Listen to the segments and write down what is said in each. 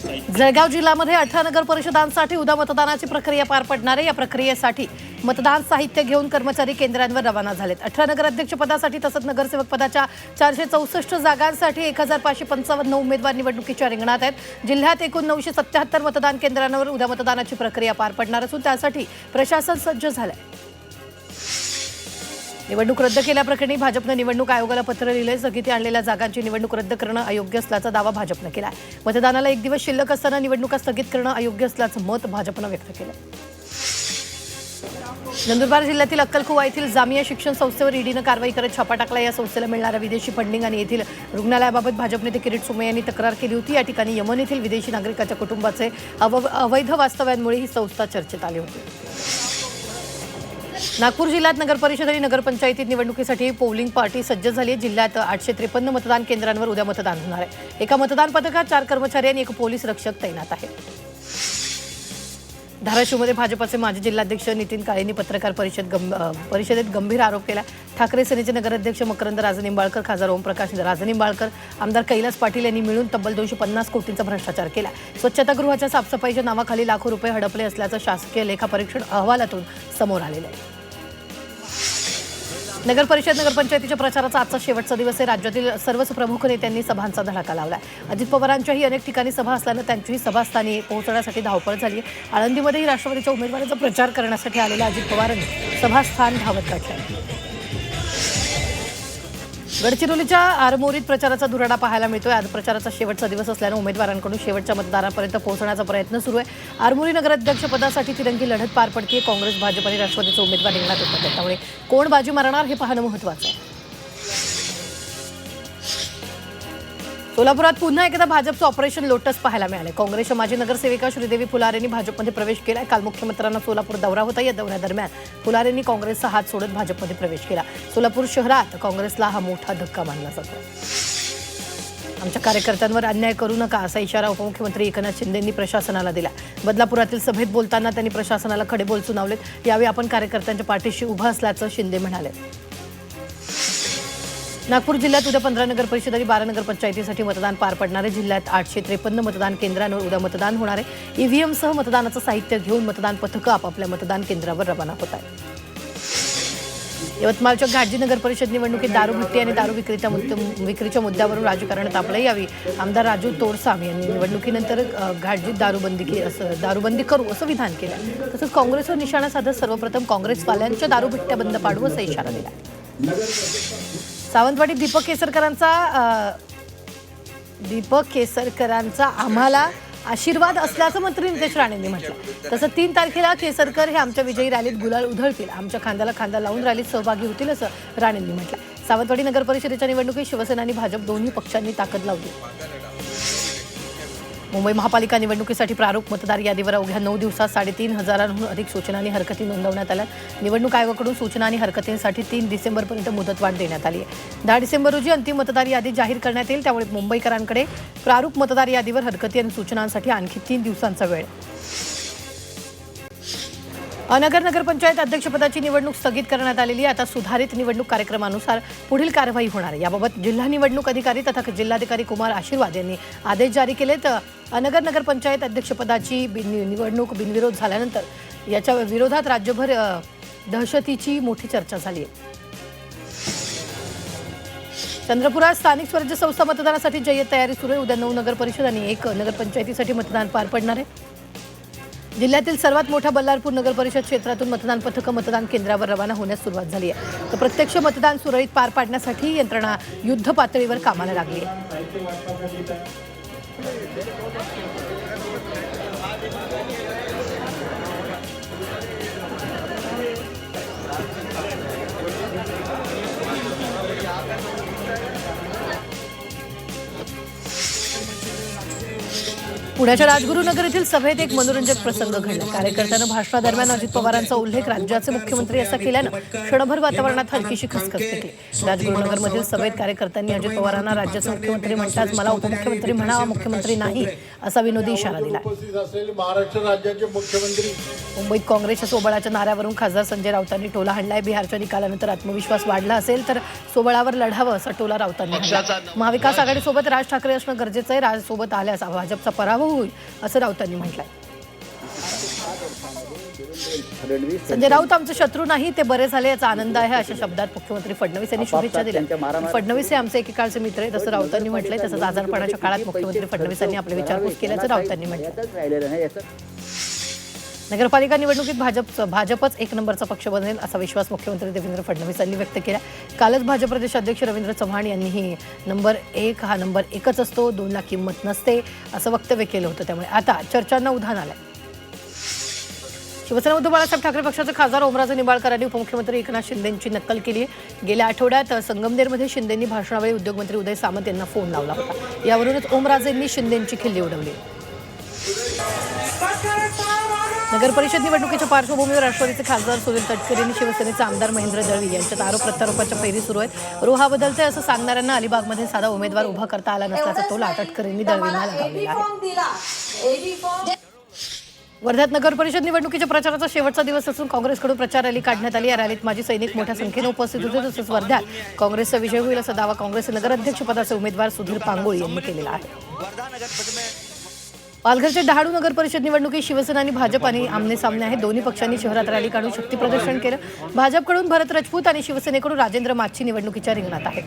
जळगाव जिल्ह्यामध्ये 18 नगर परिषदांसाठी उद्या मतदानाची प्रक्रिया पार पडणार आहे। या प्रक्रियेसाठी मतदान साहित्य घेऊन कर्मचारी केंद्रांवर रवाना झालेत। 18 नगराध्यक्ष पदासाठी तसंच नगरसेवक पदाच्या 464 जागांसाठी 1555 उमेदवार निवडणुकीच्या रिंगणात आहेत। जिल्ह्यात एकूण 977 मतदान केंद्रांवर उद्या मतदानाची प्रक्रिया पार पडणार असून त्यासाठी प्रशासन सज्ज झालंय। निवडणूक रद्द केल्याप्रकरणी भाजपने निवडणूक आयोगाला पत्र लिहिले। स्थगिती आणलेल्या जागांची निवडणूक रद्द करणं अयोग्य असल्याचा दावा भाजपने केला आहे। मतदानाला एक दिवस शिल्लक असताना निवडणुका स्थगित करणं अयोग्य असल्याचं मत भाजपने व्यक्त केलं। नंदुरबार जिल्ह्यातील अक्कलकुवा येथील जामिया शिक्षण संस्थेवर ईडीनं कारवाई करत छापा टाकला। या संस्थेला मिळणाऱ्या विदेशी फंडिंग आणि येथील रुग्णालयाबाबत भाजप नेते किरीट सोमय्या यांनी तक्रार केली होती। या ठिकाणी यमन येथील विदेशी नागरिकाच्या कुटुंबाचे अवैध वास्तव्यांमुळे ही संस्था चर्चेत आली होती। नागपूर जिल्ह्यात नगर परिषद आणि नगरपंचायतीत निवडणुकीसाठी पोलिंग पार्टी सज्ज झाली आहे। जिल्ह्यात 853 मतदान केंद्रांवर उद्या मतदान होणार आहे। एका मतदान पथकात 4 कर्मचारी आणि 1 पोलीस रक्षक तैनात आहे। धाराशिवमध्ये भाजपचे माजी जिल्हाध्यक्ष नितीन काळेंनी पत्रकार परिषदेत गंभीर आरोप केला। ठाकरे सेनेचे नगराध्यक्ष मकरंद राजनिंबाळकर, खासदार ओमप्रकाश राजनिंबाळकर, आमदार कैलास पाटील यांनी मिळून तब्बल 250 कोटींचा भ्रष्टाचार केला। स्वच्छतागृहाच्या साफसफाईच्या नावाखाली लाखो रुपये हडपले असल्याचं शासकीय लेखापरीक्षण अहवालातून समोर आलेलं आहे। नगर परिषद नगरपंचायतीच्या प्रचाराचा आजचा शेवटचा दिवस आहे। राज्यातील सर्वच प्रमुख नेत्यांनी सभांचा धडाका लावला। अजित पवारांच्याही अनेक ठिकाणी सभा असल्यानं त्यांच्याही सभास्थानी पोहोचण्यासाठी धावपळ झाली आहे। आळंदीमध्येही राष्ट्रवादीच्या उमेदवारांचा प्रचार करण्यासाठी आलेल्या अजित पवारांनी सभास्थान धावत गाठलं। गडचिरोलीच्या आरमोरीत प्रचाराचा धुराडा पाहायला मिळतोय। आज प्रचाराचा शेवटचा दिवस असल्यानं उमेदवारांकडून शेवटच्या मतदारांपर्यंत पोहोचण्याचा प्रयत्न सुरू आहे। आरमोरी नगराध्यक्ष पदासाठी तिरंगी लढत पार पडते। काँग्रेस, भाजप आणि राष्ट्रवादीचे उमेदवार रिंगणात येतात, त्यामुळे कोण बाजी मारणार हे पाहणं महत्त्वाचं आहे। सोलापुरात पुन्हा एकदा भाजपचं ऑपरेशन लोटस पाहायला मिळाले। काँग्रेसच्या माजी नगरसेविका श्रीदेवी फुलारेंनी भाजपमध्ये प्रवेश केला। काल मुख्यमंत्र्यांना सोलापूर दौरा होता। या दौऱ्यादरम्यान फुलारेंनी काँग्रेसचा हात सोडत भाजपमध्ये प्रवेश केला। सोलापूर शहरात काँग्रेसला हा मोठा धक्का मानला जातो। आमच्या कार्यकर्त्यांवर अन्याय करू नका असा इशारा उपमुख्यमंत्री एकनाथ शिंदेंनी प्रशासनाला दिला। बदलापुरातील सभेत बोलताना त्यांनी प्रशासनाला खडेबोल सुनावलेत। यावेळी आपण कार्यकर्त्यांच्या पाठीशी उभं असल्याचं शिंदे म्हणाले। नागपूर जिल्ह्यात उद्या 15 नगर परिषद आणि 12 नगरपंचायतीसाठी मतदान पार पडणार आहे। जिल्ह्यात 853 मतदान केंद्रांवर उद्या मतदान होणार आहे। ईव्हीएमसह मतदानाचं साहित्य घेऊन मतदान पथकं आपापल्या मतदान केंद्रावर रवाना होत आहेत। यवतमाळच्या घाटजी नगर परिषद निवडणुकीत दारूभट्टी आणि दारू विक्रीच्या मुद्द्यावरून राजकारण तापलं। यावेळी आमदार राजू तोडसाम यांनी निवडणुकीनंतर घाटजीत दारूबंदी करू असं विधान केलं। तसंच काँग्रेसवर निशाणा साधत सर्वप्रथम काँग्रेसवाल्यांच्या दारूभट्ट्या बंद पाडू असा इशारा दिला। सावंतवाडीत दीपक केसरकरांचा आम्हाला आशीर्वाद असल्याचं मंत्री नितेश राणेंनी म्हटलं। तसं 3 तारखेला केसरकर हे आमच्या विजयी रॅलीत गुलाल उधळतील, आमच्या खांद्याला खांदा लावून रॅलीत सहभागी होतील असं राणेंनी म्हटलं। सावंतवाडी नगर परिषदेच्या निवडणुकीत शिवसेना आणि भाजप दोन्ही पक्षांनी ताकद लावली। मुंबई महापालिका निवडणुकीसाठी प्रारूप मतदार यादीवर अवघ्या 9 दिवसात 3500हून अधिक सूचना आणि हरकती नोंदवण्यात आल्या। निवडणूक आयोगाकडून सूचना आणि हरकतींसाठी 3 डिसेंबरपर्यंत मुदतवाढ देण्यात आली आहे। 10 डिसेंबर रोजी अंतिम मतदार यादी जाहीर करण्यात येईल, त्यामुळे मुंबईकरांकडे प्रारूप मतदार यादीवर हरकती आणि सूचनांसाठी आणखी 3 दिवसांचा वेळ। अनगर नगरपंचायत अध्यक्षपदाची निवडणूक स्थगित करण्यात आलेली आहे। आता सुधारित निवडणूक कार्यक्रमानुसार पुढील कारवाई होणार आहे। याबाबत जिल्हा निवडणूक अधिकारी तथा जिल्हाधिकारी कुमार आशीर्वाद यांनी आदेश जारी केलेत। अनगर नगरपंचायत अध्यक्षपदाची निवडणूक बिनविरोध झाल्यानंतर याच्या विरोधात राज्यभर दहशतीची मोठी चर्चा झाली आहे। चंद्रपुरात स्थानिक स्वराज्य संस्था मतदानासाठी जय्यत तयारी सुरू आहे। उद्या 9 नगर परिषद आणि 1 नगरपंचायतीसाठी मतदान पार पडणार आहे। जिल्ह्यातील सर्वात मोठ्या बल्लारपूर नगर परिषद क्षेत्रातून मतदान पथकं मतदान केंद्रावर रवाना होण्यास सुरुवात झाली आहे। तर प्रत्यक्ष मतदान सुरळीत पार पाडण्यासाठी यंत्रणा युद्ध पातळीवर कामाला लागली आहे। पुण्याच्या राजगुरुनगर येथील सभेत एक मनोरंजक प्रसंग घडला। कार्यकर्त्यांना भाषणादरम्यान अजित पवारांचा उल्लेख राज्याचे मुख्यमंत्री असा केल्यानं क्षणभर वातावरणात हलकीशी खसखस पेटली। राजगुरुनगरमधील सभेत कार्यकर्त्यांनी अजित पवारांना राज्याचे मुख्यमंत्री म्हणताच मला उपमुख्यमंत्री म्हणावा, मुख्यमंत्री नाही असा विनोदी इशारा दिला। महाराष्ट्र राज्याचे मुख्यमंत्री मुंबईत काँग्रेसच्या सोबळाच्या नाऱ्यावरून खासदार संजय राऊतांनी टोला हाणलाय। बिहारच्या निकालानंतर आत्मविश्वास वाढला असेल तर सोबळावर लढावं असा टोला राऊतांनी हाणला। महाविकास आघाडीसोबत राज ठाकरे असणं गरजेचं आहे। राजसोबत आल्यास भाजपचा पराभव होईल असं राऊतांनी म्हटलंय. संजय राऊत आमचे शत्रू नाही, ते बरे झाले याचा आनंद आहे अशा शब्दात मुख्यमंत्री फडणवीस यांनी शुभेच्छा दिल्या. फडणवीस हे आमचे एकेकाळचे मित्र आहेत असं राऊतांनी म्हटलंय. तसंच आजारपणाच्या काळात मुख्यमंत्री फडणवीस यांनी आपले विचारपूस केल्याचं राऊतांनी म्हटलं. नगरपालिका निवडणुकीत भाजपच एक नंबरचा पक्ष बनेल असा विश्वास मुख्यमंत्री देवेंद्र फडणवीस यांनी व्यक्त केला. कालच भाजप प्रदेश अध्यक्ष रवींद्र चव्हाण यांनीही नंबर 1 हा नंबर 1च असतो, 2ला किंमत नसते असं वक्तव्य केलं होतं. त्यामुळे आता चर्चांना उधाण आलंय. शिवसेना उद्धव बाळासाहेब ठाकरे पक्षाचे खासदार ओमराजे निंबाळकरांनी उपमुख्यमंत्री एकनाथ शिंदेंची नक्कल केली आहे. गेल्या आठवड्यात संगमनेरमध्ये शिंदेंनी भाषणावेळी उद्योगमंत्री उदय सामंत यांना फोन लावला होता. यावरूनच ओमराजेंनी शिंदेंची खिल्ली उडवली. नगर परिषद निवडणुकीच्या पार्श्वभूमीवर राष्ट्रवादीचे खासदार सुनील तटकरे आणि शिवसेनेचे आमदार महेंद्र दळवी यांच्यात आरोप प्रत्यारोपाच्या फैरी सुरू आहेत. रोहा बदलते असं सांगणाऱ्यांना अलिबागमध्ये साधा उमेदवार उभा करता आला नसल्याचा टोला तटकरेंनी दळवींना लगावलेला आहे. वर्ध्यात नगर परिषद निवडणुकीच्या प्रचाराचा शेवटचा दिवस असून काँग्रेसकडून प्रचार रॅली काढण्यात आली. या रॅलीत माजी सैनिक मोठ्या संख्येने उपस्थित होते. तसंच वर्ध्यात काँग्रेसचा विजय होईल असा दावा काँग्रेसचे नगराध्यक्षपदाचे उमेदवार सुधीर पांगोळी यांनी केलेला आहे. पालघरच्या डहाणू नगर परिषद निवडणुकीत शिवसेना आणि भाजप आणि आमने-सामने आहे. दोन्ही पक्षांनी शहरात रॅली काढून शक्ती प्रदर्शन केलं. भाजपकडून भरत राजपूत आणि शिवसेनेकडून राजेंद्र माच्छी निवडणुकीच्या रिंगणात आहेत.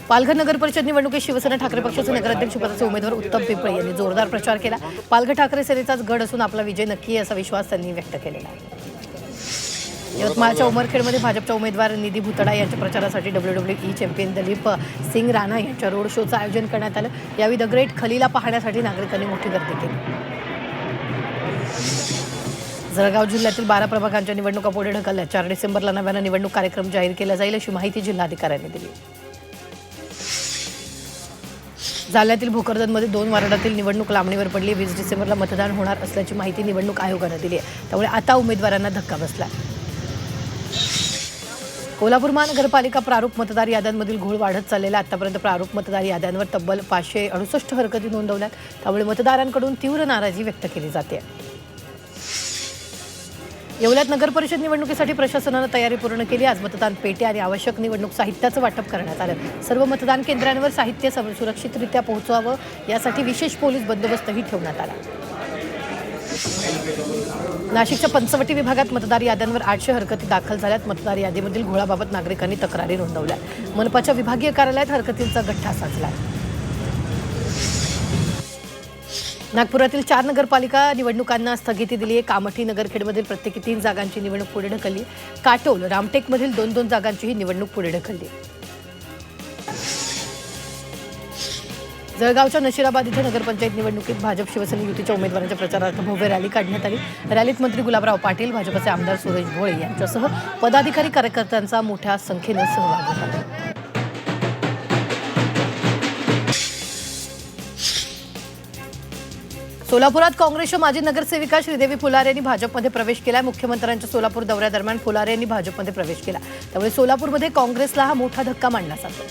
पालघर नगर परिषद निवडणुकीत शिवसेना ठाकरे पक्षाचे नगराध्यक्षपदाचे उमेदवार उत्तम पिंपळे यांनी जोरदार प्रचार केला. पालघर ठाकरे सेनेचाच गड असून आपला विजय नक्की आहे असा विश्वास त्यांनी व्यक्त केलेला आहे. यवतमाळच्या उमरखेडमध्ये भाजपच्या उमेदवार निधी भुतडा यांच्या प्रचारासाठी WWE चॅम्पियन दिलीप सिंग राणा यांच्या रोड शोचं आयोजन करण्यात आलं. यावेळी द ग्रेट खलीला पाहण्यासाठी नागरिकांनी मोठी गर्दी केली. जळगाव जिल्ह्यातील 12 प्रभागांच्या निवडणुका पुढे ढकलल्या. 4 डिसेंबरला नव्यानं निवडणूक कार्यक्रम जाहीर केला जाईल अशी माहिती जिल्हाधिकाऱ्यांनी दिली. जालन्यातील भोकरदनमध्ये 2 वार्डातील निवडणूक लांबणीवर पडली. 20 डिसेंबरला मतदान होणार असल्याची माहिती निवडणूक आयोगानं दिली आहे. त्यामुळे आता उमेदवारांना धक्का बसला. कोल्हापूर महानगरपालिका प्रारूप मतदार याद्यांमधील घोळ वाढत चाललेला. आतापर्यंत प्रारूप मतदार याद्यांवर तब्बल 568 हरकती नोंदवल्यात. त्यामुळे मतदारांकडून तीव्र नाराजी व्यक्त केली जाते. येवल्यात नगर परिषद निवडणुकीसाठी प्रशासनानं तयारी पूर्ण केली. आज मतदान पेट्या आणि आवश्यक निवडणूक साहित्याचं वाटप करण्यात आलं. सर्व मतदान केंद्रांवर साहित्य सुरक्षितरित्या पोहोचावं यासाठी विशेष पोलीस बंदोबस्तही ठेवण्यात आला. नाशिकच्या पंचवटी विभागात मतदार याद्यांवर 800 हरकती दाखल झाल्यात. मतदार यादीमधील घोळाबाबत नागरिकांनी तक्रारी नोंदवल्या. मनपाच्या विभागीय कार्यालयात हरकतींचा गठ्ठा साचला. नागपुरातील 4 नगरपालिका निवडणुकांना स्थगिती दिली आहे. कामठी नगरखेडमधील प्रत्येकी 3 जागांची निवडणूक पुढे ढकलली. काटोल रामटेकमधील 2 जागांचीही निवडणूक पुढे ढकलली. जळगावच्या नशिराबाद इथे नगरपंचायत निवडणुकीत भाजप शिवसेना युतीच्या उमेदवारांच्या प्रचारार्थ भव्य रॅली काढण्यात आली. रॅलीत मंत्री गुलाबराव पाटील, भाजपचे आमदार सुरेश भोळे यांच्यासह पदाधिकारी कार्यकर्त्यांचा मोठ्या संख्येनं सहभाग झाला. सोलापुरात काँग्रेसच्या माजी नगरसेविका श्रीदेवी फुलारे यांनी भाजपमध्ये प्रवेश केला. मुख्यमंत्र्यांच्या सोलापूर दौऱ्यादरम्यान फुलारे यांनी भाजपमध्ये प्रवेश केला. त्यामुळे सोलापूरमध्ये काँग्रेसला हा मोठा धक्का मानला जातो.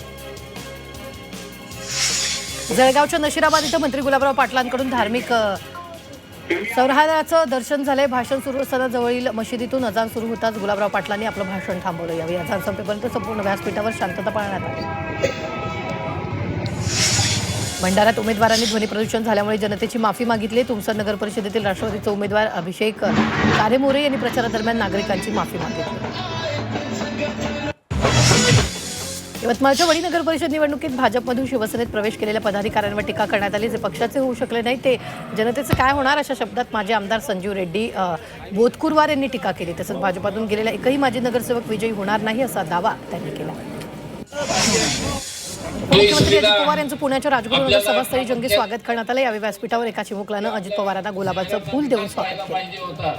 जळगावच्या नशिराबाद इथं मंत्री गुलाबराव पाटलांकडून धार्मिक सौहार्दाचं दर्शन झालंय. भाषण सुरू असताना जवळील मशिदीतून अजान सुरू होताच गुलाबराव पाटलांनी आपलं भाषण थांबवलं. यावेळी अजान संपेपर्यंत संपूर्ण व्यासपीठावर शांतता पाळण्यात आली. भंडाऱ्यात उमेदवारांनी ध्वनी प्रदूषण झाल्यामुळे जनतेची माफी मागितली. तुमसर नगर परिषदेतील राष्ट्रवादीचे उमेदवार अभिषेक कारेमोरे यांनी प्रचारादरम्यान नागरिकांची माफी मागितली. यवतमाळच्या वडी नगर परिषद निवडणुकीत भाजपमधून शिवसेनेत प्रवेश केलेल्या पदाधिकाऱ्यांवर टीका करण्यात आली. जे पक्षाचे होऊ शकले नाही ते जनतेचे काय होणार अशा शब्दात माजी आमदार संजीव रेड्डी बोतकुरवार यांनी टीका केली. तसंच भाजपातून गेलेला एकही माजी नगरसेवक विजयी होणार नाही असा दावा त्यांनी केला. मुख्यमंत्री अजित पवार यांचं पुण्याच्या राजगुरू सभास्थळी जंगी स्वागत करण्यात आलं. यावेळी व्यासपीठावर एका चिमुकलानं अजित पवारांना गुलाबाचं फूल देऊन स्वागत केलं.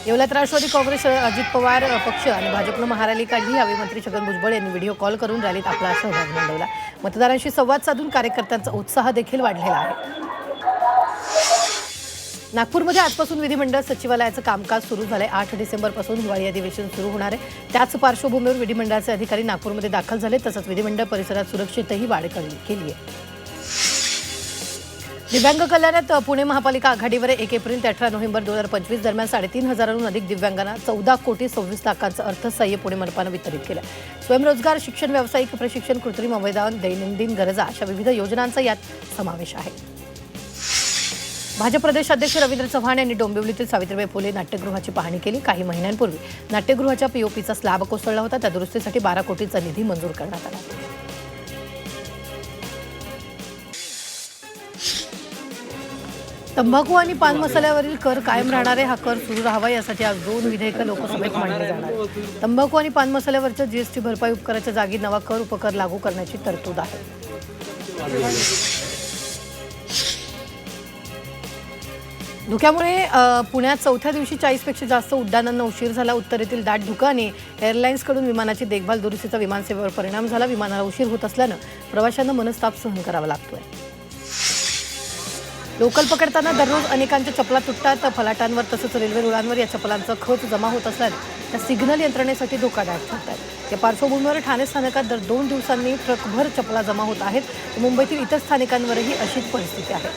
येवल्यात राष्ट्रवादी काँग्रेस, अजित पवार पक्ष आणि भाजपनं महारॅली काढली. यावेळी मंत्री छगन भुजबळ यांनी व्हिडिओ कॉल करून रॅलीत आपला सहभाग नोंदवला. मतदारांशी संवाद साधून कार्यकर्त्यांचा उत्साह देखील वाढलेला आहे. नागपूरमध्ये आजपासून विधिमंडळ सचिवालयाचं कामकाज सुरू झालंय. 8 डिसेंबरपासून हिवाळी अधिवेशन सुरू होणार आहे. त्याच पार्श्वभूमीवर विधिमंडळाचे अधिकारी नागपूरमध्ये दाखल झाले. तसंच विधिमंडळ परिसरात सुरक्षेतही वाढ केली आहे. दिव्यांग कल्याणात पुणे महापालिका आघाडीवर 1 एप्रिल ते 18 नोव्हेंबर 2025 दरम्यान 3,500हून अधिक दिव्यांगांना 14,26,00,000चं अर्थसहाय्य पुणे मनपानं वितरित केलं. स्वयंरोजगार, शिक्षण, व्यावसायिक प्रशिक्षण, कृत्रिम अवयदान, दैनंदिन गरजा अशा विविध योजनांचा यात समावेश आहे. भाजप प्रदेश अध्यक्ष रवींद्र चव्हाण यांनी डोंबिवलीतील सावित्रीबाई फुले नाट्यगृहाची पाहणी केली. काही महिन्यांपूर्वी नाट्यगृहाच्या पीओपीचा स्लॅब कोसळला होता. त्या दुरुस्तीसाठी 12 कोटीचा निधी मंजूर करण्यात आला. तंबाखू आणि पान मसाल्यावरील कर कायम राहणार आहे. हा कर सुरू राहावा यासाठी आज 2 विधेयकं लोकसभेत मांडली जाणार. तंबाखू आणि पान मसाल्यावरच्या जीएसटी भरपाई उपकराच्या जागी नवा कर उपकर लागू करण्याची तरतूद आहे. धुक्यामुळे पुण्यात 4थ्या दिवशी 40पेक्षा जास्त उड्डाणांना उशीर झाला. उत्तरेतील दाट धुक्याने एअरलाईन्सकडून विमानाची देखभाल दुरुस्तीचा विमानसेवेवर परिणाम झाला. विमानाला उशीर होत असल्यानं प्रवाशांना मनस्ताप सहन करावा लागतोय. लोकल पकडताना दररोज अनेकांच्या चपला तुटतात. फलाटांवर तसंच रेल्वे रुळांवर या चपलांचा खच जमा होत असल्यानं त्या सिग्नल यंत्रणेसाठी धोकादायक ठरतात. या पार्श्वभूमीवर ठाणे स्थानकात दर 2 दिवसांनी ट्रकभर चपला जमा होत आहेत. मुंबईतील इतर स्थानकांवरही अशीच परिस्थिती आहे.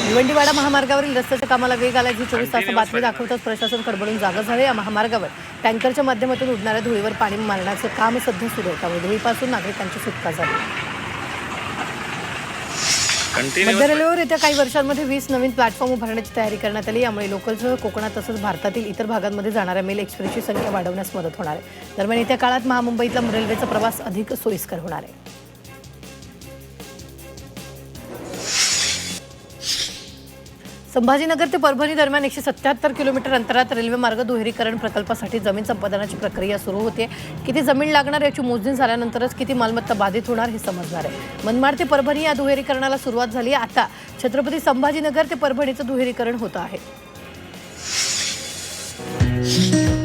भिवंडीवाडा महामार्गावरील रस्त्याच्या कामाला वेग आला. जी 24 तास बातमी दाखवताच प्रशासन खडबडून जागं झाले. या महामार्गावर टँकरच्या माध्यमातून उडणाऱ्या धुळीवर पाणी मारण्याचे काम सध्या सुरू आहे. त्यामुळे धुळीपासून नागरिकांची सुटका झाली. मध्य रेल्वेवर येत्या काही वर्षांमध्ये 20 नवीन प्लॅटफॉर्म उभारण्याची तयारी करण्यात आली. यामुळे लोकलसह कोकणात तसंच भारतातील इतर भागांमध्ये जाणाऱ्या मेल एक्सप्रेसची संख्या वाढवण्यास मदत होणार आहे. दरम्यान येत्या काळात महामुंबईतला रेल्वेचा प्रवास अधिक सोयीस्कर होणार आहे. संभाजीनगर ते परभणी दरम्यान 177 किलोमीटर अंतरात रेल्वे मार्ग दुहेरीकरण प्रकल्पासाठी जमीन संपादनाची प्रक्रिया सुरू होते. किती जमीन लागणार याची मोजणी झाल्यानंतरच किती मालमत्ता बाधित होणार हे समजणार आहे. मनमाड ते परभणी या दुहेरीकरणाला सुरुवात झाली. आता छत्रपती संभाजीनगर ते परभणीचं दुहेरीकरण होतं आहे.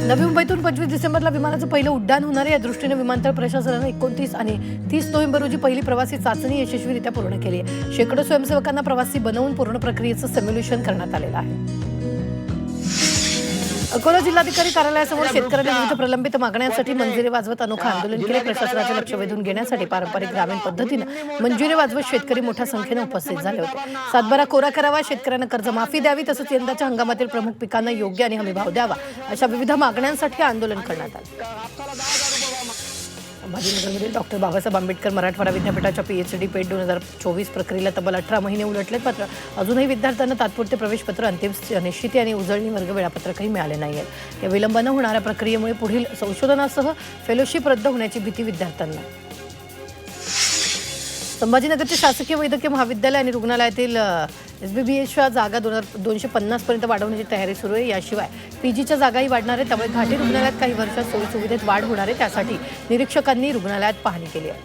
नवी मुंबईतून 25 डिसेंबरला विमानाचं पहिलं उड्डाण होणार आहे. या दृष्टीने विमानतळ प्रशासनानं 29 आणि 30 नोव्हेंबर रोजी पहिली प्रवासी चाचणी यशस्वीरित्या पूर्ण केली आहे. शेकडो स्वयंसेवकांना प्रवासी बनवून पूर्ण प्रक्रियेचं सिम्युलेशन करण्यात आलेलं आहे. अकोला जिल्हाधिकारी कार्यालयासमोर शेतकऱ्यांनी विविध प्रलंबित मागण्यांसाठी मंजिरे वाजवत अनोखं आंदोलन केले. प्रशासनाचे लक्ष वेधून घेण्यासाठी पारंपरिक ग्रामीण पद्धतीनं मंजिरे वाजवत शेतकरी मोठ्या संख्येने उपस्थित झाले होते. सातबारा कोरा करावा, शेतकऱ्यांना कर्जमाफी द्यावी, तसंच यंदाच्या हंगामातील प्रमुख पिकांना योग्य आणि हमीभाव द्यावा अशा विविध मागण्यांसाठी आंदोलन करण्यात आलं. संभाजीनगरमधील डॉक्टर बाबासाहेब आंबेडकर मराठवाडा विद्यापीठाच्या PhD पेट 2024 प्रक्रियेला तब्बल 18 महिने उलटलेत. मात्र अजूनही विद्यार्थ्यांना तात्पुरते प्रवेशपत्र, अंतिम निश्चिती आणि उजळणी वर्ग वेळापत्रकही मिळाले नाही आहेत. या विलंबानं होणाऱ्या प्रक्रियेमुळे पुढील संशोधनासह फेलोशिप रद्द होण्याची भीती विद्यार्थ्यांना. संभाजीनगरच्या शासकीय वैद्यकीय महाविद्यालय आणि रुग्णालयातील SBBSच्या जागा 250 पर्यंत वाढवण्याची तयारी सुरू आहे. याशिवाय PGच्या जागाही वाढणार आहे. त्यामुळे घाटी रुग्णालयात काही वर्षात सोयीसुविधेत वाढ होणार आहे. त्यासाठी निरीक्षकांनी रुग्णालयात पाहणी केली आहे.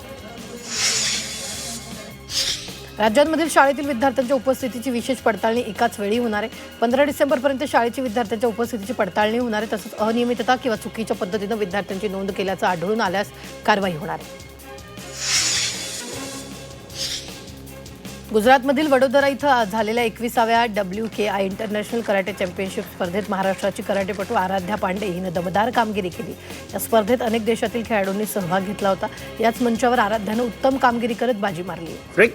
राज्यांमधील शाळेतील विद्यार्थ्यांच्या उपस्थितीची विशेष पडताळणी एकाच वेळी होणार आहे. 15 डिसेंबरपर्यंत शाळेची विद्यार्थ्यांच्या उपस्थितीची पडताळणी होणार आहे. तसंच अनियमितता किंवा चुकीच्या पद्धतीनं विद्यार्थ्यांची नोंद केल्याचं आढळून आल्यास कारवाई होणार आहे. गुजरातमधील वडोदरा इथं झालेल्या 21व्या WKI इंटरनॅशनल कराटे चॅम्पियनशिप स्पर्धेत महाराष्ट्राची कराटेपटू आराध्या पांडे हिनं दमदार कामगिरी केली. या स्पर्धेत अनेक देशातील खेळाडूंनी सहभाग घेतला होता. याच मंचावर आराध्यानं उत्तम कामगिरी करत बाजी मारली.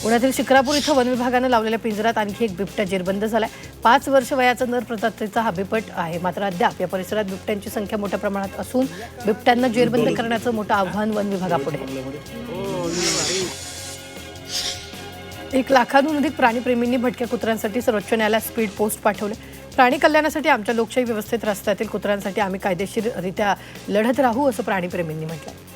पुण्यातील शिक्रापूर इथं वन विभागानं लावलेल्या पिंजऱ्यात आणखी एक बिबट्या जेरबंद झालाय. 5 वर्ष वयाचा नर प्रजातीचा हा बिबट आहे. मात्र अद्याप या परिसरात बिबट्यांची संख्या मोठ्या प्रमाणात असून बिबट्यांना जेरबंद करण्याचं मोठं आव्हान वन विभागापुढे. 1 लाखांहून अधिक प्राणीप्रेमींनी भटक्या कुत्र्यांसाठी सर्वोच्च न्यायालयात स्पीड पोस्ट पाठवले. प्राणी कल्याणासाठी आमच्या लोकशाही व्यवस्थेत रस्त्यातील कुत्र्यांसाठी आम्ही कायदेशीररित्या लढत राहू असं प्राणीप्रेमींनी म्हटलं.